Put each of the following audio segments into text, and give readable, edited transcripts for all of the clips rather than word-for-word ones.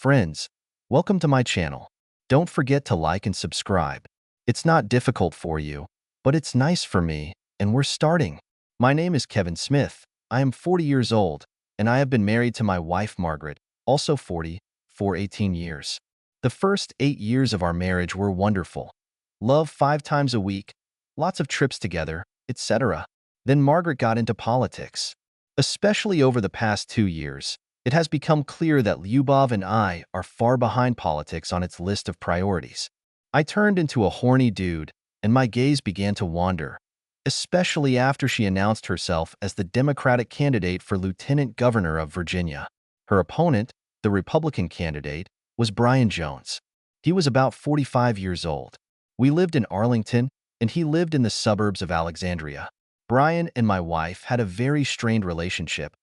Friends, welcome to my channel. Don't forget to like and subscribe. It's not difficult for you, but it's nice for me, and we're starting. My name is Kevin Smith. I am 40 years old, and I have been married to my wife Margaret, also 40, for 18 years. The first 8 years of our marriage were wonderful. Love 5 times a week, lots of trips together, etc. Then Margaret got into politics. Especially over the past 2 years, it has become clear that Lyubov and I are far behind politics on its list of priorities. I turned into a horny dude, and my gaze began to wander, especially after she announced herself as the Democratic candidate for Lieutenant Governor of Virginia. Her opponent, the Republican candidate, was Brian Jones. He was about 45 years old. We lived in Arlington, and he lived in the suburbs of Alexandria. Brian and my wife had a very strained relationship.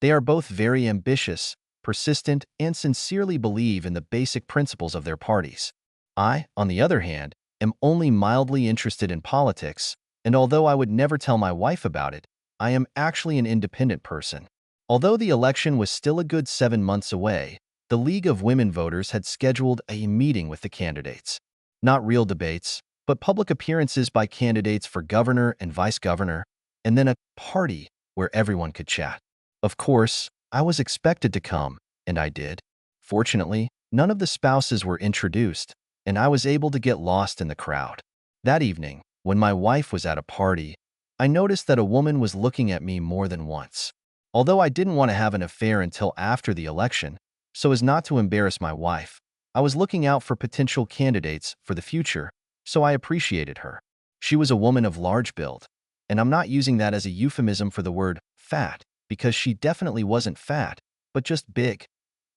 They are both very ambitious, persistent, and sincerely believe in the basic principles of their parties. I, on the other hand, am only mildly interested in politics, and although I would never tell my wife about it, I am actually an independent person. Although the election was still a good 7 months away, the League of Women Voters had scheduled a meeting with the candidates. Not real debates, but public appearances by candidates for governor and vice governor, and then a party where everyone could chat. Of course, I was expected to come, and I did. Fortunately, none of the spouses were introduced, and I was able to get lost in the crowd. That evening, when my wife was at a party, I noticed that a woman was looking at me more than once. Although I didn't want to have an affair until after the election, so as not to embarrass my wife, I was looking out for potential candidates for the future, so I appreciated her. She was a woman of large build, and I'm not using that as a euphemism for the word fat, because she definitely wasn't fat, but just big.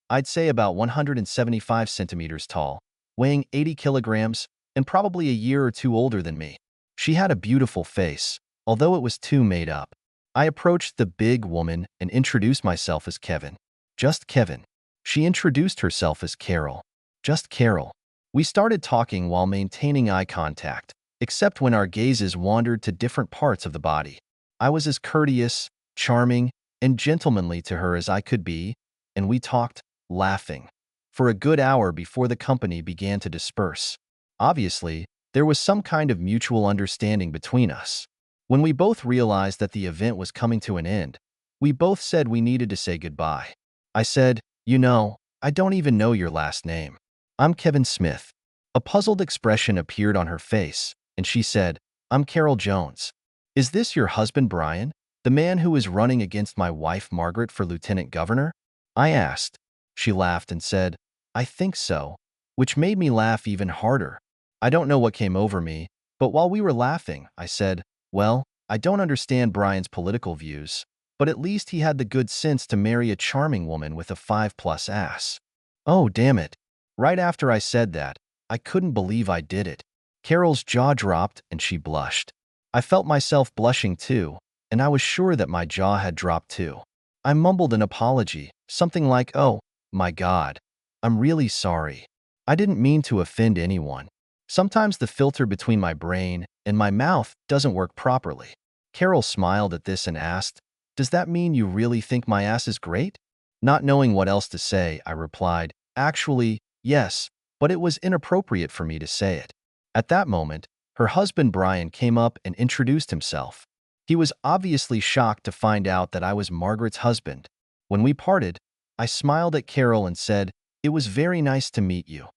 I'd say about 175 centimeters tall, weighing 80 kilograms, and probably a year or two older than me. She had a beautiful face, although it was too made up. I approached the big woman and introduced myself as Kevin. Just Kevin. She introduced herself as Carol. Just Carol. We started talking while maintaining eye contact, except when our gazes wandered to different parts of the body. I was as courteous, charming, and gentlemanly to her as I could be, and we talked, laughing, for a good hour before the company began to disperse. Obviously, there was some kind of mutual understanding between us. When we both realized that the event was coming to an end, we both said we needed to say goodbye. I said, "You know, I don't even know your last name. I'm Kevin Smith." A puzzled expression appeared on her face, and she said, "I'm Carol Jones. Is this your husband Brian? The man who is running against my wife Margaret for lieutenant governor?" I asked. She laughed and said, "I think so," which made me laugh even harder. I don't know what came over me, but while we were laughing, I said, "Well, I don't understand Brian's political views, but at least he had the good sense to marry a charming woman with a 5+ ass." Oh, damn it. Right after I said that, I couldn't believe I did it. Carol's jaw dropped and she blushed. I felt myself blushing too, and I was sure that my jaw had dropped too. I mumbled an apology, something like, "Oh, my God, I'm really sorry. I didn't mean to offend anyone." Sometimes the filter between my brain and my mouth doesn't work properly. Carol smiled at this and asked, "Does that mean you really think my ass is great?" Not knowing what else to say, I replied, "Actually, yes, but it was inappropriate for me to say it." At that moment, her husband Brian came up and introduced himself. He was obviously shocked to find out that I was Margaret's husband. When we parted, I smiled at Carol and said, "It was very nice to meet you."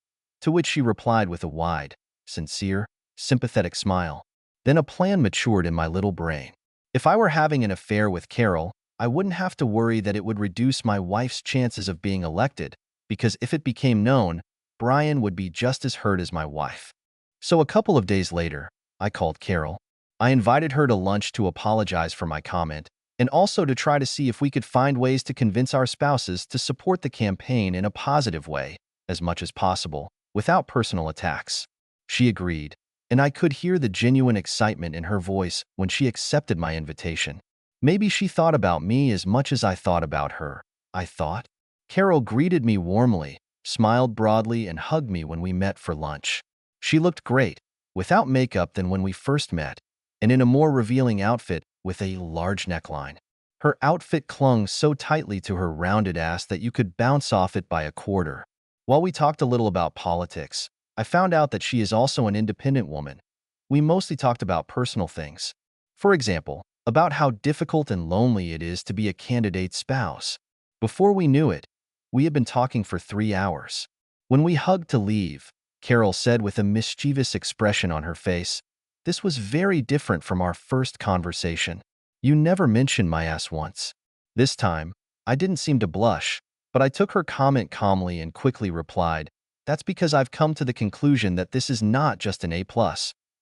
To which she replied with a wide, sincere, sympathetic smile. Then a plan matured in my little brain. If I were having an affair with Carol, I wouldn't have to worry that it would reduce my wife's chances of being elected, because if it became known, Brian would be just as hurt as my wife. So a couple of days later, I called Carol. I invited her to lunch to apologize for my comment, and also to try to see if we could find ways to convince our spouses to support the campaign in a positive way, as much as possible, without personal attacks. She agreed, and I could hear the genuine excitement in her voice when she accepted my invitation. Maybe she thought about me as much as I thought about her, I thought. Carol greeted me warmly, smiled broadly, and hugged me when we met for lunch. She looked great, without makeup than when we first met, and in a more revealing outfit with a large neckline. Her outfit clung so tightly to her rounded ass that you could bounce off it by a quarter. While we talked a little about politics, I found out that she is also an independent woman. We mostly talked about personal things. For example, about how difficult and lonely it is to be a candidate's spouse. Before we knew it, we had been talking for 3 hours. When we hugged to leave, Carol said with a mischievous expression on her face, "This was very different from our first conversation. You never mentioned my ass once." This time, I didn't seem to blush, but I took her comment calmly and quickly replied, "That's because I've come to the conclusion that this is not just an A+,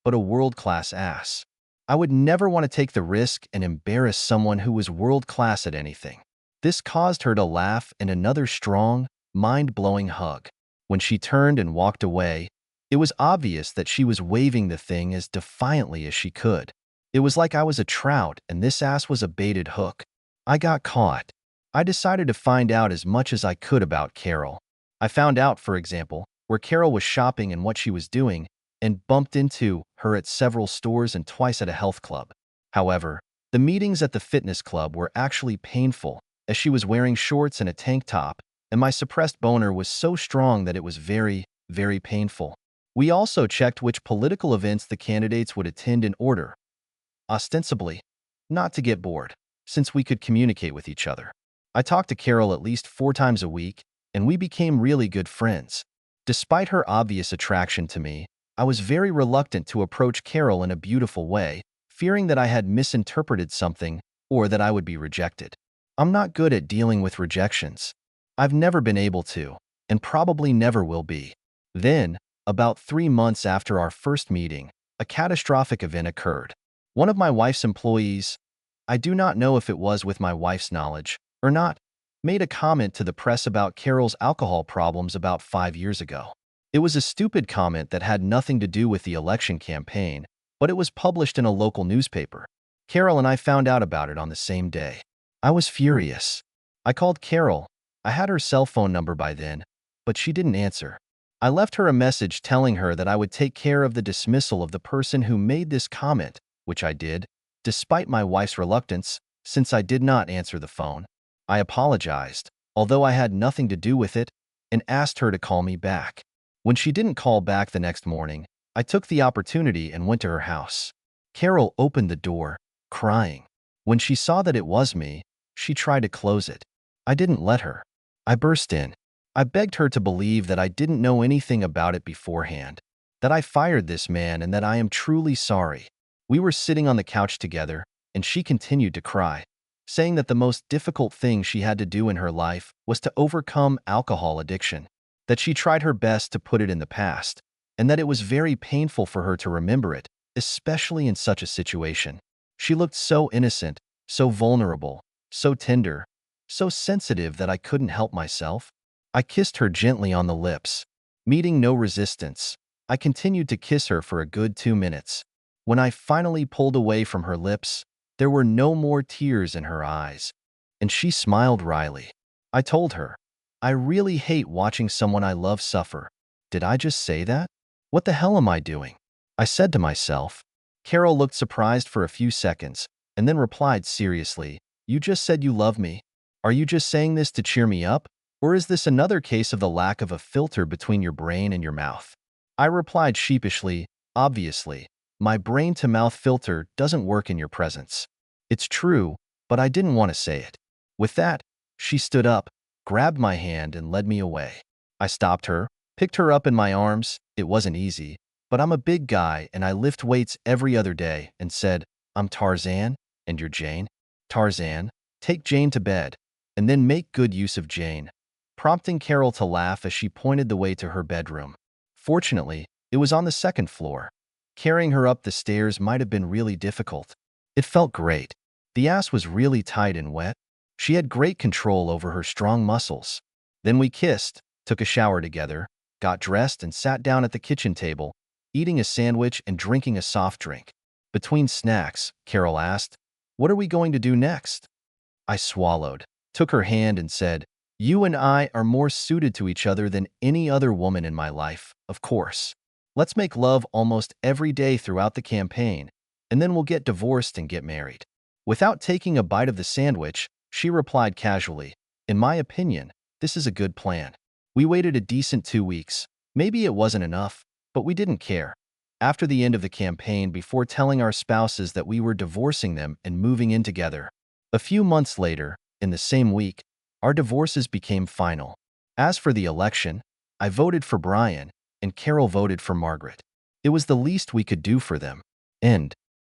but a world-class ass. I would never want to take the risk and embarrass someone who was world-class at anything." This caused her to laugh and another strong, mind-blowing hug. When she turned and walked away, it was obvious that she was waving the thing as defiantly as she could. It was like I was a trout and this ass was a baited hook. I got caught. I decided to find out as much as I could about Carol. I found out, for example, where Carol was shopping and what she was doing, and bumped into her at several stores and twice at a health club. However, the meetings at the fitness club were actually painful, as she was wearing shorts and a tank top, and my suppressed boner was so strong that it was very, very painful. We also checked which political events the candidates would attend in order, ostensibly, not to get bored, since we could communicate with each other. I talked to Carol at least 4 times a week, and we became really good friends. Despite her obvious attraction to me, I was very reluctant to approach Carol in a beautiful way, fearing that I had misinterpreted something or that I would be rejected. I'm not good at dealing with rejections. I've never been able to, and probably never will be. Then, about 3 months after our first meeting, a catastrophic event occurred. One of my wife's employees, I do not know if it was with my wife's knowledge or not, made a comment to the press about Carol's alcohol problems about 5 years ago. It was a stupid comment that had nothing to do with the election campaign, but it was published in a local newspaper. Carol and I found out about it on the same day. I was furious. I called Carol. I had her cell phone number by then, but she didn't answer. I left her a message telling her that I would take care of the dismissal of the person who made this comment, which I did, despite my wife's reluctance, since I did not answer the phone. I apologized, although I had nothing to do with it, and asked her to call me back. When she didn't call back the next morning, I took the opportunity and went to her house. Carol opened the door, crying. When she saw that it was me, she tried to close it. I didn't let her. I burst in. I begged her to believe that I didn't know anything about it beforehand, that I fired this man and that I am truly sorry. We were sitting on the couch together, and she continued to cry, saying that the most difficult thing she had to do in her life was to overcome alcohol addiction, that she tried her best to put it in the past, and that it was very painful for her to remember it, especially in such a situation. She looked so innocent, so vulnerable, so tender, so sensitive that I couldn't help myself. I kissed her gently on the lips. Meeting no resistance, I continued to kiss her for a good 2 minutes. When I finally pulled away from her lips, there were no more tears in her eyes, and she smiled wryly. I told her, "I really hate watching someone I love suffer." Did I just say that? What the hell am I doing? I said to myself. Carol looked surprised for a few seconds, and then replied seriously, "You just said you love me. Are you just saying this to cheer me up? Or is this another case of the lack of a filter between your brain and your mouth?" I replied sheepishly, "Obviously, my brain-to-mouth filter doesn't work in your presence." It's true, but I didn't want to say it. With that, she stood up, grabbed my hand, and led me away. I stopped her, picked her up in my arms. It wasn't easy, but I'm a big guy and I lift weights every other day, and said, "I'm Tarzan, and you're Jane. Tarzan, take Jane to bed, and then make good use of Jane," prompting Carol to laugh as she pointed the way to her bedroom. Fortunately, it was on the second floor. Carrying her up the stairs might have been really difficult. It felt great. The ass was really tight and wet. She had great control over her strong muscles. Then we kissed, took a shower together, got dressed, and sat down at the kitchen table, eating a sandwich and drinking a soft drink. Between snacks, Carol asked, "What are we going to do next?" I swallowed, took her hand, and said, "You and I are more suited to each other than any other woman in my life, of course. Let's make love almost every day throughout the campaign, and then we'll get divorced and get married." Without taking a bite of the sandwich, she replied casually, "In my opinion, this is a good plan." We waited a decent 2 weeks. Maybe it wasn't enough, but we didn't care. After the end of the campaign, before telling our spouses that we were divorcing them and moving in together. A few months later, in the same week, our divorces became final. As for the election, I voted for Brian, and Carol voted for Margaret. It was the least we could do for them. End.